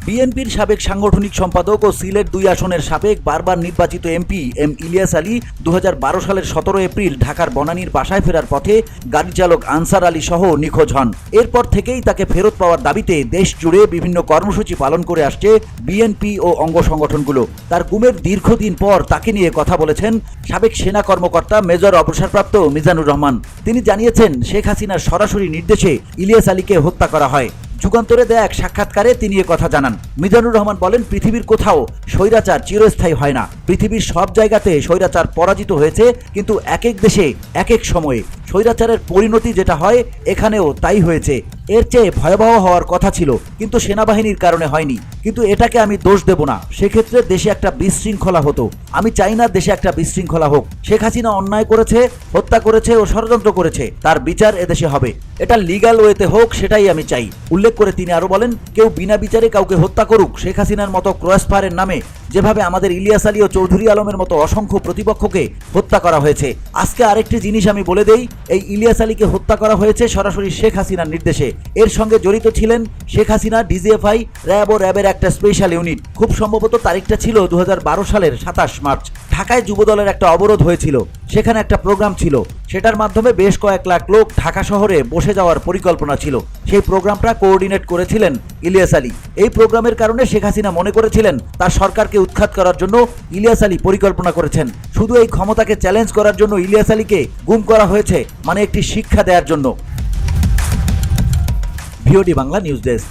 বিএনপির সাবেক সাংগঠনিক সম্পাদক ও সিলেট 2 আসনের সাবেক বারবার নির্বাচিত এমপি এম ইলিয়াস আলী 2012 সালের 17 এপ্রিল ঢাকার বনানীর বাসায় ফেরার পথে গাড়ি চালক আনসার আলী সহ নিখোঁজ হন। এরপর থেকেই তাকে ফেরত পাওয়ার দাবিতে দেশ জুড়ে বিভিন্ন কর্মসূচি পালন করে আসছে বিএনপি ও অঙ্গ সংগঠনগুলো। তার গুমের দীর্ঘদিন পর তাকে নিয়ে কথা বলেছেন সাবেক সেনা কর্মকর্তা মেজর অবসরপ্রাপ্ত মিজানুর রহমান। তিনি জানিয়েছেন, শেখ হাসিনার সরাসরি নির্দেশে ইলিয়াস আলীকে হত্যা করা হয়। যুগান্তরে দেয়া এক সাক্ষাৎকারে তিনি কথা জানান। মিজানুর রহমান বলেন, পৃথিবীর কোথাও স্বৈরাচার চিরস্থায়ী হয় না। পৃথিবীর সব জায়গাতে স্বৈরাচার পরাজিত হয়েছে, কিন্তু এক এক দেশে এক এক সময়ে স্বৈরাচারের পরিণতি যেটা হয় এখানেও তাই হয়েছে। এর চেয়ে ভয়াবহ হওয়ার কথা ছিল, কিন্তু সেনাবাহিনীর কারণে হয়নি। কিন্তু এটাকে আমি দোষ দেব না, সেক্ষেত্রে দেশে একটা বিশৃঙ্খলা হতো। আমি চাই না দেশে একটা বিশৃঙ্খলা হোক। শেখ হাসিনা অন্যায় করেছে, হত্যা করেছে ও ষড়যন্ত্র করেছে, তার বিচার এদেশে হবে। এটা লিগ্যাল ওয়েতে হোক, সেটাই আমি চাই। উল্লেখ করে তিনি আরো বলেন, কেউ বিনা বিচারে কাউকে হত্যা করুক। শেখ হাসিনার মতো ক্রসফায়ারের নামে যেভাবে আমাদের ইলিয়াস আলী ও চৌধুরী আলমের মতো অসংখ্য প্রতিপক্ষকে হত্যা করা হয়েছে। আজকে আরেকটি জিনিস আমি বলে দেই, এই ইলিয়াস আলীকে হত্যা করা হয়েছে সরাসরি শেখ হাসিনার নির্দেশে। এর সঙ্গে জড়িত ছিলেন শেখ হাসিনা, ডিজিএফআই, র্যাব ও র্যাবের একটা স্পেশাল ইউনিট। খুব সম্ভবত তারিখটা ছিল 2012 সালের 27 মার্চ। ঢাকায় যুবদলের একটা অবরোধ হয়েছিল, সেখানে একটা প্রোগ্রাম ছিল। সেটার মাধ্যমে বেশ কয়েক লাখ লোক ঢাকা শহরে বসে যাওয়ার পরিকল্পনা ছিল। সেই প্রোগ্রামটা কোঅর্ডিনেট করেছিলেন ইলিয়াস আলী। এই প্রোগ্রামের কারণে শেখ হাসিনা মনে করেছিলেন তার সরকারকে উৎখাত করার জন্য ইলিয়াস আলী পরিকল্পনা করেছেন। শুধু এই ক্ষমতাকে চ্যালেঞ্জ করার জন্য ইলিয়াস আলীকে গুম করা হয়েছে, মানে একটি শিক্ষা দেওয়ার জন্য। VOD Bangla news desk.